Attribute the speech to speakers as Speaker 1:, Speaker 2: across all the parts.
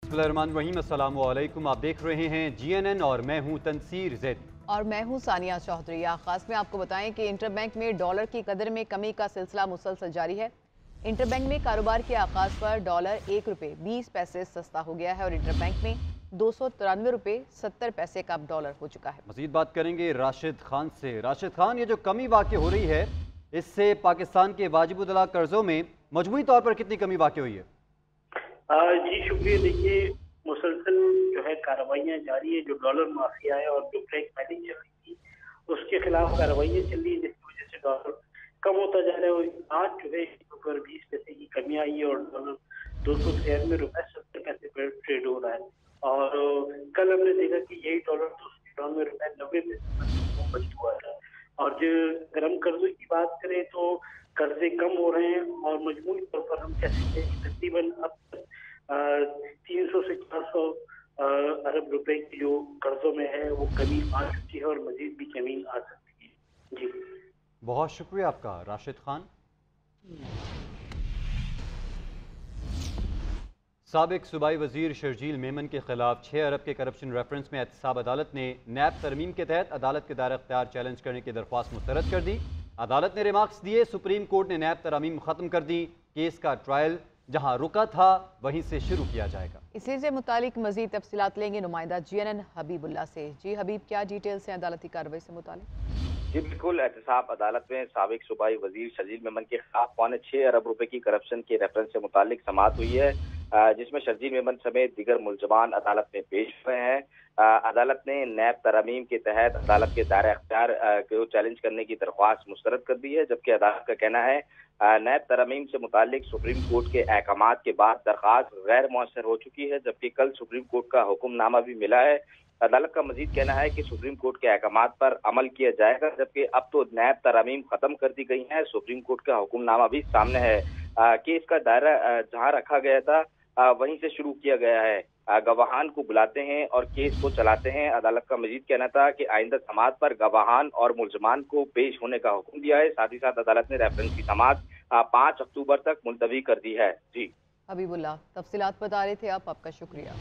Speaker 1: बिस्मिल्लाहिर्रहमानिर्रहीम, अस्सलामु अलैकुम। आप देख रहे हैं GNN और मैं हूं तनसीर ज़ैद।
Speaker 2: और मैं हूं सानिया चौधरी। आगाज में आपको बताएं कि इंटरबैंक में डॉलर की कदर में कमी का सिलसिला मुसलसल जारी है। इंटरबैंक में कारोबार के आगाज पर डॉलर 1 रुपये 20 पैसे सस्ता हो गया है और इंटरबैंक में 293 रुपये 70 पैसे का अब डॉलर हो चुका है।
Speaker 1: मज़ीद बात करेंगे राशिद खान से। राशिद खान, ये जो कमी वाक़ हो रही है, इससे पाकिस्तान के वाजिब उल कर्ज़ों में मजमूई तौर पर कितनी कमी वाक़ हुई है?
Speaker 3: जी शुक्रिया। देखिए, मुसलसल जो है कार्रवाइयाँ जारी है। जो डॉलर माफिया है और जो ब्लैक मनी चल रही थी, उसके खिलाफ कार्रवाइयाँ चल रही है, जिसकी वजह से डॉलर कम होता जा रहा है। और आज जो है ऊपर 20 पैसे की कमी आई है और डॉलर 293 रुपये 70 पैसे पर ट्रेड हो रहा है। और कल हमने देखा कि यही डॉलर 293 रुपये 90 पैसे पर बच हुआ था। और जो अगर हम कर्जों की बात करें तो कर्जे कम हो रहे हैं और मजमूई तौर पर हम कह सकते हैं कि तकरीबन अब तक 300 से 400 अरब रुपए की जो कर्जों में है वो कमी आ चुकी है और मजीद भी कमी आ सकती है। जी,
Speaker 1: बहुत शुक्रिया आपका राशिद खान। साबिक सूबाई वजीर शर्जील मेमन के खिलाफ 6 अरब के करप्शन रेफरेंस में एहतसाब अदालत ने नैब तरमीम के तहत अदालत के दायरा इख्तियार चैलेंज करने की दरख्वास्त मुस्तरद कर दी। अदालत ने रिमार्क्स दिए, सुप्रीम कोर्ट ने नैब तरमीम खत्म कर दी, केस का ट्रायल जहां रुका था वहीं से शुरू किया जाएगा।
Speaker 2: इसी से मुतालिक मजीद तफसीलात लेंगे नुमाइंदा GNN हबीबुल्ला से। जी हबीब, क्या डिटेल्स हैं अदालती कार्रवाई से मुतालिक?
Speaker 4: जी बिल्कुल, एहतसाब अदालत में साबिक सूबाई वजीर शर्जील मेमन के खिलाफ 6.25 अरब रुपए की करप्शन के रेफरेंस से मुतालिक समाअत हुई है, जिसमें शर्जील मेमन समेत दीगर मुलजमान अदालत में पेश हुए हैं। अदालत ने नैब तरमीम के तहत अदालत के दायरा अख्तियार को चैलेंज करने की दरख्वास्त मुस्तरद कर दी है, जबकि अदालत का कहना है नैब तरमीम से मुतालिक सुप्रीम कोर्ट के अहकामात के बाद दरख्वास्त गैर मौसर हो चुकी है, जबकि कल सुप्रीम कोर्ट का हुक्मनामा भी मिला है। अदालत का मजीद कहना है कि सुप्रीम कोर्ट के अहकामात पर अमल किया जाएगा, जबकि अब तो नैब तरमीम खत्म कर दी गई है। सुप्रीम कोर्ट का हुक्मनामा भी सामने है। केस का दायरा जहां रखा गया था वहीं से शुरू किया गया है। गवाहान को बुलाते हैं और केस को चलाते हैं। अदालत का मजीद कहना था कि आइंदा समाअत पर गवाहान और मुलजमान को पेश होने का हुक्म दिया है। साथ ही साथ अदालत ने रेफरेंस की समाअत 5 अक्टूबर तक मुलतवी कर दी है। जी
Speaker 2: हबीबुल्ला, तफसीलात बता रहे थे आप, आपका शुक्रिया।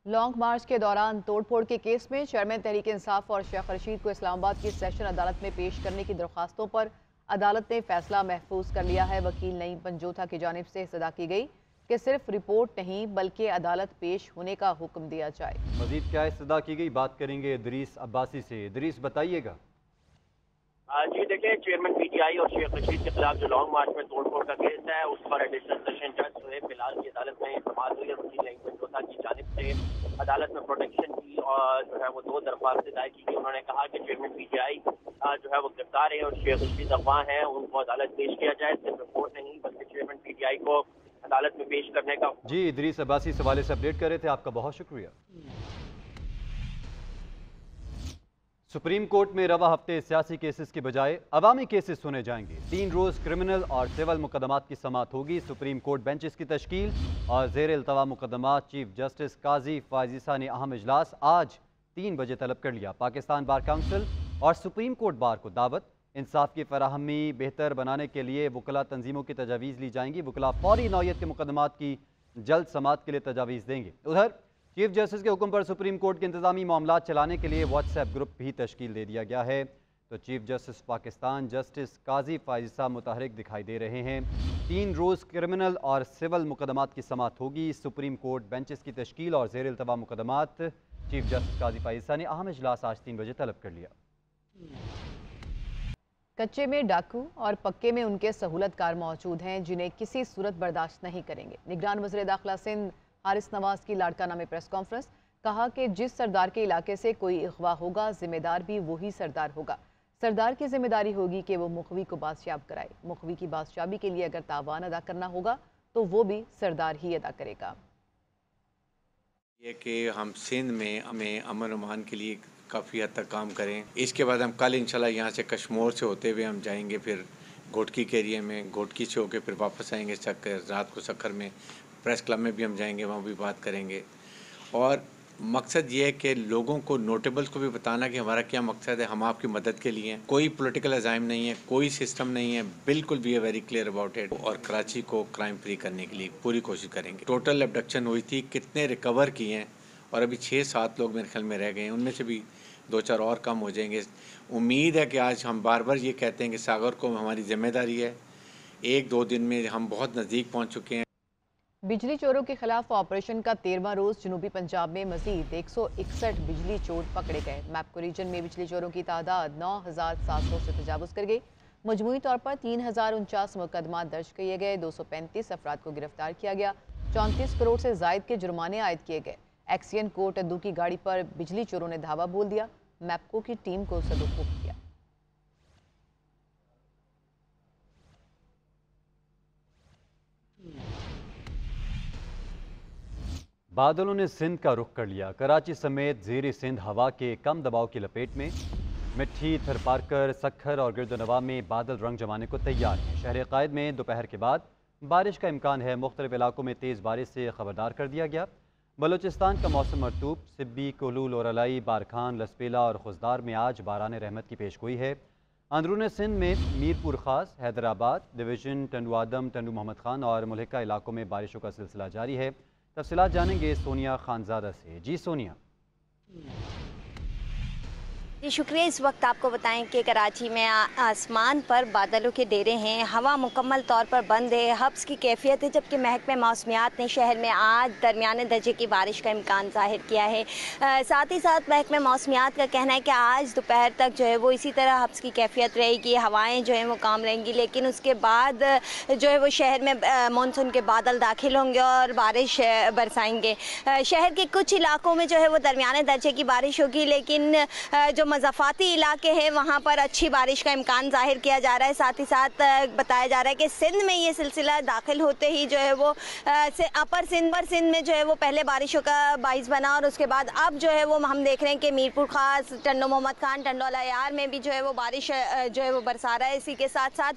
Speaker 2: लॉन्ग मार्च के दौरान तोड़फोड़ के केस में चेयरमैन तहरीक इंसाफ और शेख रशीद को इस्लामाबाद की सेशन अदालत में पेश करने की दरख्वास्तों पर अदालत ने फैसला महफूज कर लिया है। वकील नईम पंजोथा की जानिब से सदा की गई कि सिर्फ रिपोर्ट नहीं बल्कि अदालत पेश होने का हुक्म दिया जाए।
Speaker 1: मजीद क्या इस्तदा की गई, बात करेंगे इदरीस अब्बासी से। इदरीस, बताइएगा।
Speaker 5: जी देखिए, चेयरमैन PTI और शेख रशीद के खिलाफ जो लॉन्ग मार्च में तोड़फोड़ का केस है, उस पर एडिशनल सेशन जज सुहेब बिलाल की अदालत में समाअत हुई है। वकील नईम पंजोथा की जानिब से अदालत में प्रोटेक्शन की और जो है वो 2 दरख्वास्तें दायर की गई। उन्होंने कहा कि चेयरमैन PTI जो है वो गिरफ्तार है और शेख रशीद अगवा हैं, उनको अदालत पेश किया जाए। सिर्फ रिपोर्ट नहीं बल्कि चेयरमैन PTI को अदालत में पेश करने का।
Speaker 1: जी, इदरीस अब्बासी इस हवाले से अपडेट कर रहे थे, आपका बहुत शुक्रिया। सुप्रीम कोर्ट में रवा हफ्ते सियासी केसेस के बजाय अवामी केसेस सुने जाएंगे। 3 रोज क्रिमिनल और सिविल मुकदमात की समाअत होगी। सुप्रीम कोर्ट बेंचेस की तश्कील और जेर इल्तवा मुकदमात चीफ जस्टिस काजी फायज ईसा ने अहम इजलास आज 3 बजे तलब कर लिया। पाकिस्तान बार काउंसिल और सुप्रीम कोर्ट बार को दावत। इंसाफ की फराहमी बेहतर बनाने के लिए वकला तंजीमों की तजावीज़ ली जाएंगी। वकला फौरी नौयत के मुकदमात की जल्द समाअत के लिए तजावीज़ देंगे। उधर चीफ जस्टिस के हुक्म पर सुप्रीम कोर्ट के इंतजामी मामला चलाने के लिए व्हाट्सएप ग्रुप भी तश्कील दे दिया गया है। तो चीफ जस्टिस पाकिस्तान जस्टिस काजी फायज़ मुतहरिक दिखाई दे रहे हैं। 3 रोज़ क्रिमिनल और सिविल मुकदमात की समाअत होगी। सुप्रीम कोर्ट बेंचेस की तश्कील और जेर इल्तवा मुकदमात चीफ जस्टिस काजी फायज़ ने अहम इजलास आज 3 बजे तलब कर लिया।
Speaker 2: कच्चे में डाकू और पक्के में उनके सहूलतकार मौजूद हैं जिन्हें किसी सूरत बर्दाश्त नहीं करेंगे। निगरान वज़ीर दाखिला सिंध हारिस नवाज की लाड़काना में प्रेस कॉन्फ्रेंस, कहा कि जिस सरदार के इलाके से कोई अगवा होगा जिम्मेदार भी वही सरदार होगा। सरदार की जिम्मेदारी होगी कि वो मुखवी को बादशाब कराए। मुखवी की बादशाबी के लिए अगर तावान अदा करना होगा तो वो भी सरदार ही अदा करेगा।
Speaker 6: ये कि हम सिंध में हमें अमन अमान के लिए काफ़ी हद तक काम करें। इसके बाद हम कल इंशाल्लाह यहाँ से कश्मीर से होते हुए हम जाएंगे, फिर घोटकी के एरिया में, घोटकी से होकर फिर वापस आएंगे रात को सक्कर में। प्रेस क्लब में भी हम जाएंगे, वहाँ भी बात करेंगे। और मकसद ये है कि लोगों को, नोटेबल्स को भी बताना कि हमारा क्या मकसद है, हम आपकी मदद के लिए हैं। कोई पॉलिटिकल अजाइम नहीं है, कोई सिस्टम नहीं है, बिल्कुल we are very clear about it. और कराची को क्राइम फ्री करने के लिए पूरी कोशिश करेंगे। टोटल अबडक्शन हुई थी, कितने रिकवर किए हैं, और अभी 6-7 लोग मेरे ख्याल में रह गए हैं, उनमें से भी 2-4 और कम हो जाएंगे। उम्मीद है कि आज हम बार बार ये कहते हैं कि सागर को हमारी जिम्मेदारी है, 1-2 दिन में हम बहुत नज़दीक पहुँच चुके हैं।
Speaker 2: बिजली चोरों के खिलाफ ऑपरेशन का 13वां रोज जनूबी पंजाब में मजीद 161 बिजली चोर पकड़े गए। मैपको रीजन में बिजली चोरों की तादाद 9,700 से तजावुज कर गई। मजमूई तौर पर 3,049 मुकदमा दर्ज किए गए, 235 अफराद को गिरफ्तार किया गया, 34 करोड़ से जायद के जुर्माने आयद किए गए। एक्सियन कोर्ट अद्दू की गाड़ी पर बिजली चोरों ने धावा बोल दिया। मैपको की टीम को सदुरुख किया।
Speaker 1: बादलों ने सिंध का रुख कर लिया। कराची समेत ज़ेरी सिंध हवा के कम दबाव की लपेट में। मिट्टी, थरपारकर, सखर और गिरदनवा में बादल रंग जमाने को तैयार हैं। शहर कायद में दोपहर के बाद बारिश का इम्कान है। मुख्तलिफ इलाकों में तेज़ बारिश से खबरदार कर दिया गया। बलूचिस्तान का मौसम मरतूब। सिब्बी, कोलूल और अलाई, बारखान, लसपेला और खुजदार में आज बारान रहमत की पेशगोई है। अंदरून सिंध में मीरपुर खास, हैदराबाद डिवीज़न, टंडू आदम, टंडू मोहम्मद खान और मुल्हिका इलाकों में बारिशों का सिलसिला जारी है। तफसीलात जानेंगे सोनिया खानजादा से। जी सोनिया।
Speaker 7: जी शुक्रिया। इस वक्त आपको बताएं कि कराची में आसमान पर बादलों के डेरे हैं, हवा मुकम्मल तौर पर बंद है, हब्स की कैफियत है, जबकि महकमे मौसमियात ने शहर में आज दरमियाने दर्जे की बारिश का इम्कान जाहिर किया है। साथ ही साथ महकमे मौसमियात का कहना है कि आज दोपहर तक जो है वो इसी तरह हब्स की कैफियत रहेगी, हवाएँ जो है वो काम रहेंगी, लेकिन उसके बाद जो है वो शहर में मानसून के बादल दाखिल होंगे और बारिश बरसाएंगे। शहर के कुछ इलाकों में जो है वो दरमियाने दर्जे की बारिश होगी, लेकिन जो मज़ाफ़ाती इलाके हैं वहाँ पर अच्छी बारिश का इम्कान जाहिर किया जा रहा है। साथ ही साथ बताया जा रहा है कि सिंध में ये सिलसिला दाखिल होते ही जो है वो अपर सिंध में जो है वो पहले बारिशों का बाइस बना, और उसके बाद अब जो है वो हम देख रहे हैं कि मीरपुर खास, टंडो मोहम्मद खान, टंडो अलायार में भी जो है वो बारिश जो है वो बरसा रहा है। इसी के साथ साथ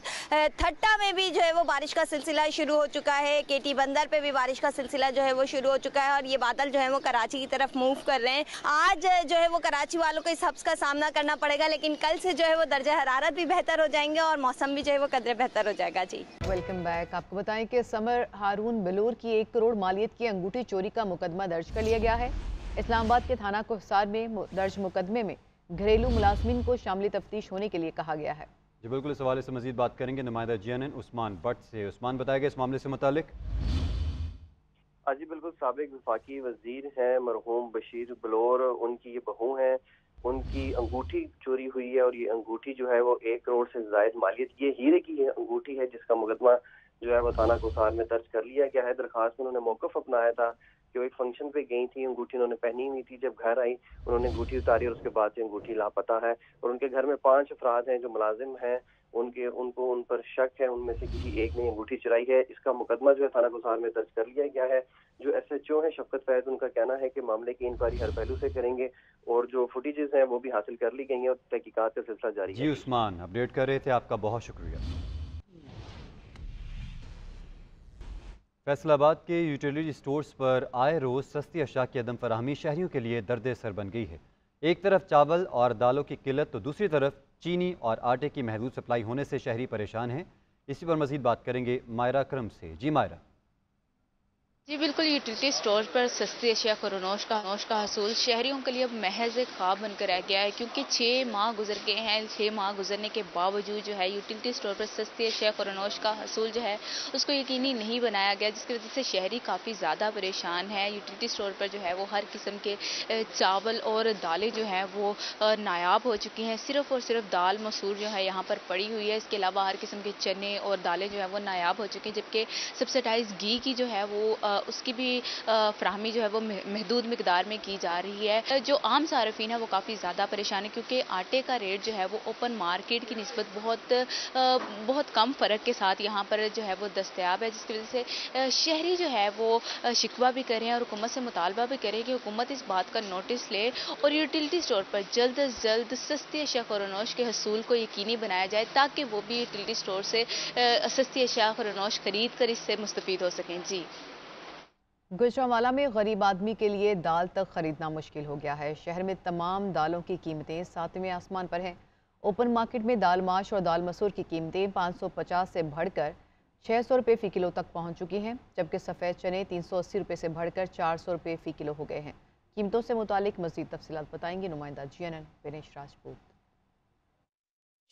Speaker 7: थट्टा में भी जो है वो बारिश का सिलसिला शुरू हो चुका है। केटी बंदर पे भी बारिश का सिलसिला जो है वो शुरू हो चुका है, और ये बादल जो है वो कराची की तरफ मूव कर रहे हैं। आज जो है वो कराची वालों को इस हब्स का सामना करना पड़ेगा, लेकिन कल से जो है वो दर्जा हरारत भी बेहतर हो जाएंगे और मौसम भी जो है वो कदरे बेहतर हो जाएगा। जी
Speaker 2: वेलकम बैक। आपको बताएं कि समर हारून बिलोर की 1 करोड़ मालियत की अंगूठी चोरी का मुकदमा दर्ज कर लिया गया है। इस्लामाबाद के थाना कोहसार में दर्ज मुकदमे में घरेलू मुलाजमिन को शामिल तफ्तीश होने के लिए कहा गया है।
Speaker 1: जी बिल्कुल, इस हवाले से मजीद बात करेंगे नुमाइंदा GNN उस्मान भट्ट से। उस्मान, बताएगा इस मामले से मुतालिक।
Speaker 8: जी बिल्कुल, साबिक वफाकी वजीर हैं मरहूम बशीर बलोर, उनकी ये बहू हैं, उनकी अंगूठी चोरी हुई है, और ये अंगूठी जो है वो 1 करोड़ से जायद मालियत, ये हीरे की है अंगूठी है, जिसका मुकदमा जो है वो थाना कोसार में दर्ज कर लिया गया है। दरखास्त में उन्होंने मौकफ अपनाया था कि वो एक फंक्शन पे गई थी, अंगूठी उन्होंने पहनी हुई थी, जब घर आई उन्होंने अंगूठी उतारी और उसके बाद से अंगूठी लापता है। और उनके घर में 5 अफराद हैं जो मुलाजिम हैं, उनको उन पर शक है, उनमें से किसी एक ने अंगूठी चुराई है। इसका मुकदमा जो है थाना कोसार में दर्ज कर लिया गया है। जो SHO है शफकत फैज, उनका कहना है कि मामले की इंक्वायरी हर पहलू से करेंगे, और जो फुटेजेस हैं वो भी हासिल कर ली गई हैं और तहकीकात का सिलसिला जारी है।
Speaker 1: जी उस्मान, अपडेट कर रहे थे, आपका बहुत शुक्रिया। फैसलाबाद के यूटिलिटी स्टोर्स पर आए रोज़ सस्ती अशिया की अदम फराहमी शहरियों के लिए दर्द सर बन गई है। एक तरफ चावल और दालों की किल्लत तो दूसरी तरफ चीनी और आटे की महदूद सप्लाई होने से शहरी परेशान हैं। इसी पर मजीद बात करेंगे मायरा अकरम से। जी मायरा।
Speaker 9: जी बिल्कुल, यूटिलिटी स्टोर पर सस्ती अशिया खरोनोश का हसूल शहरियों के लिए अब महज एक ख्वाब बनकर रह गया है, क्योंकि 6 माह गुजर गए हैं। 6 माह गुजरने के बावजूद जो है यूटिलिटी स्टोर पर सस्ती अशिया खरोनोश का हसूल जो है उसको यकीनी नहीं बनाया गया, जिसकी वजह से शहरी काफ़ी ज़्यादा परेशान है। यूटिलिटी स्टोर पर जो है वो हर किस्म के चावल और दालें जो हैं वो नायाब हो चुकी हैं। सिर्फ़ और सिर्फ दाल मसूर जो है यहाँ पर पड़ी हुई है। इसके अलावा हर किस्म के चने और दालें जो है वो नायाब हो चुकी हैं, जबकि सब्सिडाइज घी की जो है वो उसकी भी फ्राहमी जो है वो महदूद मिकदार में की जा रही है। जो आम सार्फिन है वो काफ़ी ज़्यादा परेशान है, क्योंकि आटे का रेट जो है वो ओपन मार्केट की निस्बत बहुत कम फ़र्क के साथ यहाँ पर जो है वो दस्तयाब है, जिसकी वजह से शहरी जो है वो शिकवा भी करें और हुकूमत से मुतालबा भी करें कि हुकूमत इस बात का नोटिस ले और यूटिलिटी स्टोर पर जल्द अज जल्द सस्ती अशिया खरोनोश के हसूल को यकीनी बनाया जाए, ताकि वो भी यूटिलिटी स्टोर से सस्ती अशिया खरोनोश खरीद कर इससे मुस्तफ़ीद हो सकें। जी
Speaker 2: गुजरांवाला में गरीब आदमी के लिए दाल तक खरीदना मुश्किल हो गया है। शहर में तमाम दालों की कीमतें सातवें आसमान पर हैं। ओपन मार्केट में दाल माश और दाल मसूर की कीमतें 550 से बढ़कर 600 रुपये फ़ी किलो तक पहुंच चुकी हैं, जबकि सफ़ेद चने 380 रुपये से बढ़कर 400 रुपये फ़ी किलो हो गए हैं। कीमतों से मुतालिक मज़ीद तफसीलात बताएंगे नुमाइंदा GNN विनेश राजपूत।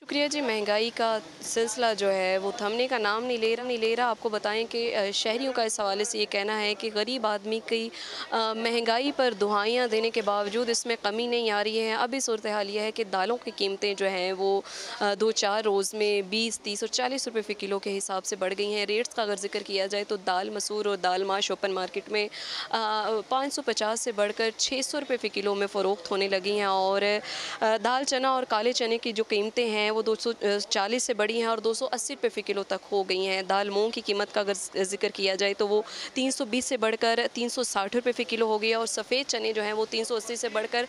Speaker 10: शुक्रिया जी। महंगाई का सिलसिला जो है वो थमने का नाम नहीं ले रहा। आपको बताएं कि शहरियों का इस हवाले से ये कहना है कि गरीब आदमी की महंगाई पर दुहाइयाँ देने के बावजूद इसमें कमी नहीं आ रही है। अभी सूरत हाल यह है कि दालों की कीमतें जो हैं वो 2-4 रोज़ में 20, 30 और 40 रुपये फ़ी किलो के हिसाब से बढ़ गई हैं। रेट्स का अगर जिक्र किया जाए तो दाल मसूर और दाल माश ओपन मार्केट में 550 से बढ़कर 600 रुपये फ़ी किलो में फ़रोख्त होने लगी हैं और दाल चना और काले चने की जो कीमतें हैं वो 240 से बढ़ी हैं और 280 रुपये फ़ी किलो तक हो गई हैं। दाल मूंग की कीमत का अगर जिक्र किया जाए तो वो 320 से बढ़कर 360 रुपये फ़ी किलो हो गई है और सफ़ेद चने जो हैं वो 380 से बढ़कर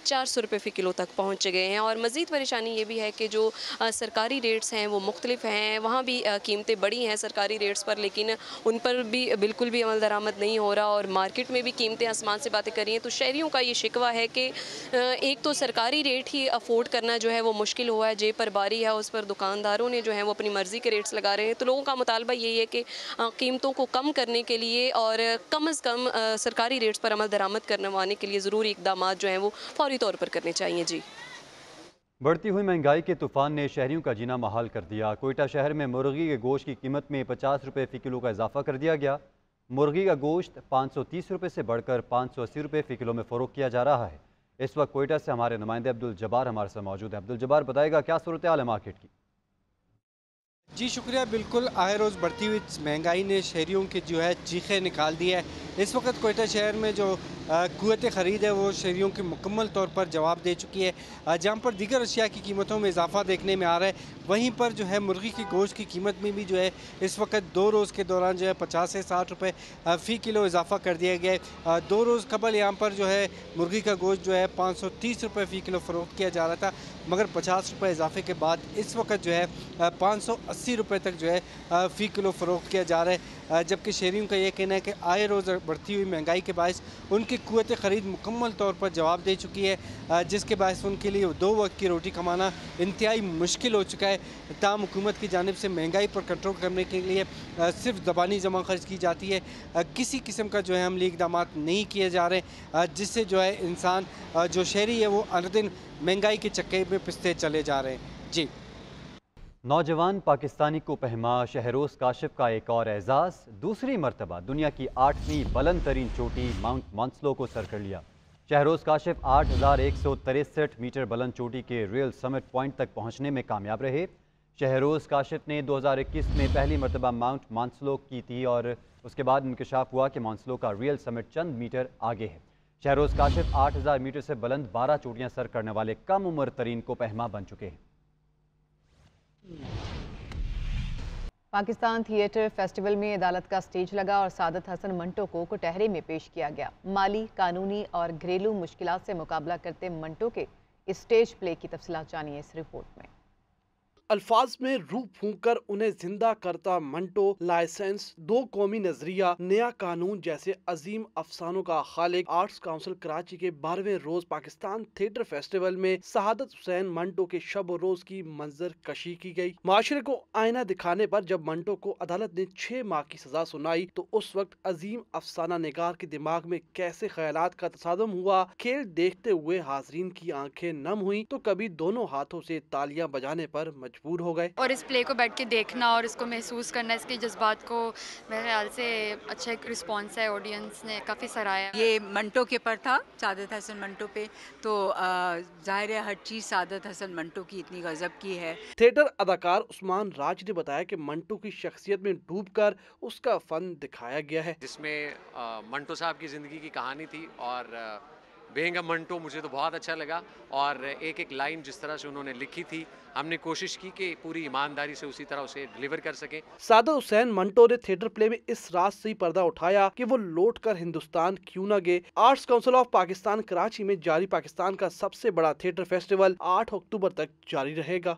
Speaker 10: 400 रुपये फ़ी किलो तक पहुँच गए हैं। और मज़ीद परेशानी ये भी है कि जो सरकारी रेट्स हैं वो मुख्तलिफ हैं, वहाँ भी कीमतें बढ़ी हैं सरकारी रेट्स पर, लेकिन उन पर भी बिल्कुल भी अमल दरामद नहीं हो रहा और मार्केट में भी कीमतें आसमान से बातें कर रही हैं। तो शहरियों का ये शिकवा है कि एक तो सरकारी रेट ही अफोर्ड करना जो है वो मुश्किल हुआ है, जेब पर बारी है, उस पर दुकानदारों ने जो है वो अपनी मर्ज़ी के रेट्स लगा रहे हैं। तो लोगों का मुतालबा यही है कि कीमतों को कम करने के लिए और कम अज़ कम सरकारी रेट्स पर अमल दरामद करवाने के लिए ज़रूरी इक़दाम जो हैं वो फौरी तौर पर करने चाहिए। जी।
Speaker 1: बढ़ती हुई महंगाई के तूफान ने शहरियों का जीना महाल कर दिया। कोयटा शहर में मुर्गी के गोश्त की कीमत में 50 रुपये फ़ी किलो का इजाफा कर दिया गया। मुर्गी का गोश्त 530 रुपये से बढ़कर 580 रुपये फ़ी किलो में फ़रोख्त किया जा रहा है। इस वक्त कोयटा से हमारे नुमाइंदे अब्दुल जब्बार हमारे साथ मौजूद है। अब्दुल जब्बार, बताएगा क्या सूरत हाल है मार्केट की?
Speaker 11: जी शुक्रिया। बिल्कुल, आए रोज़ बढ़ती हुई महंगाई ने शहरियों की जो है चीखें निकाल दी है। इस वक्त कोयटा शहर में जो क़ुव्वत ख़रीद है वो शहरियों की मुकम्मल तौर पर जवाब दे चुकी है। जहाँ पर दीगर अशिया की कीमतों में इजाफा देखने में आ रहा है, वहीं पर जो है मुर्गी की गोश्त की कीमत में भी जो है इस वक्त 2 रोज़ के दौरान जो है 50 से 60 रुपये फ़ी किलो इजाफा कर दिया गया है। 2 रोज़ कबल यहाँ पर जो है मुर्गी का गोश्त जो है 530 रुपये फ़ी किलो फ़रोख्त किया जा रहा था, मगर 50 रुपये इजाफे के बाद इस वक्त जो है 580 रुपये तक जो है फ़ी किलो फ़रोख्त किया जा रहा है। जबकि शहरियों का ये कहना है कि आए रोज़ बढ़ती हुई महंगाई के बायस उनकी क़ुव्वत ख़रीद मुकम्मल तौर पर जवाब दे चुकी है, जिसके बायस उनके लिए 2 वक्त की रोटी कमाना इंतहाई मुश्किल हो चुका है। ताम हुकूमत की जानिब से महंगाई पर कंट्रोल करने के लिए सिर्फ ज़बानी जमा खर्च की जाती है, किसी किस्म का जो है अमली इक़दाम नहीं किए जा रहे, जिससे जो है इंसान जो शहरी है वो आनदिन महंगाई के चक्के में पिसते चले जा रहे हैं। जी।
Speaker 1: नौजवान पाकिस्तानी को पहमा शहरोज़ काशिफ का एक और एजाज़, दूसरी मरतबा दुनिया की 8वीं बुलंद तरीन चोटी माउंट मानसलो को सर कर लिया। शहरोज़ काशिफ 8163 मीटर बुलंद चोटी के रियल समिट पॉइंट तक पहुँचने में कामयाब रहे। शहरोज़ काशिफ ने 2021 में पहली मरतबा माउंट मानसलो की थी और उसके बाद इंकशाफ हुआ कि मानसलो का रियल समिट चंद मीटर आगे है। शहरोज़ काशिफ 8000 मीटर से बुलंद 12 चोटियाँ सर करने वाले कम उम्र तरीन को पहमा बन चुके हैं।
Speaker 2: पाकिस्तान थिएटर फेस्टिवल में अदालत का स्टेज लगा और सादत हसन मंटो को कटहरे में पेश किया गया। माली, कानूनी और घरेलू मुश्किलात से मुकाबला करते मंटो के इस स्टेज प्ले की तफसीलात जानिए इस रिपोर्ट में।
Speaker 12: अल्फाज में रूह फूंक कर उन्हें जिंदा करता मंटो, लाइसेंस, 2 कौमी नजरिया, नया कानून जैसे अजीम अफसानों का खालिक। आर्ट्स काउंसिल कराची के 12वें रोज पाकिस्तान थिएटर फेस्टिवल में सादत हुसैन मंटो के शब और रोज की मंजर कशी की गई। माशरे को आईना दिखाने पर जब मंटो को अदालत ने 6 माह की सजा सुनाई तो उस वक्त अजीम अफसाना निगार के दिमाग में कैसे ख्यालात का तसादम हुआ। खेल देखते हुए हाजरीन की आंखें नम हुई तो कभी दोनों हाथों से तालियां बजाने पर मजबूर हो गए।
Speaker 13: और इस प्ले को बैठ के देखना और इसको महसूस करना, इसके जज्बात को मेरे ख्याल से अच्छा एक रिस्पॉन्स है, ऑडियंस ने काफ़ी सराहा।
Speaker 14: ये मंटो के पर था, सादत हसन मंटो पे, तो जाहिर है हर चीज़ सादत हसन मंटो की इतनी गजब की है।
Speaker 12: थिएटर अदाकार उस्मान राज ने बताया कि मंटो की शख्सियत में डूबकर उसका फन दिखाया गया है,
Speaker 15: जिसमें मंटो साहब की ज़िंदगी की कहानी थी और बेंग मंटो मुझे तो बहुत अच्छा लगा और एक एक लाइन जिस तरह से उन्होंने लिखी थी हमने कोशिश की कि पूरी ईमानदारी से उसी तरह उसे डिलीवर कर सके।
Speaker 12: सादत हुसैन मंटो ने थिएटर प्ले में इस राज से पर्दा उठाया कि वो लौट कर हिंदुस्तान क्यों न गए। Arts council of Pakistan Karachi में जारी पाकिस्तान का सबसे बड़ा थिएटर फेस्टिवल 8 अक्टूबर तक जारी रहेगा।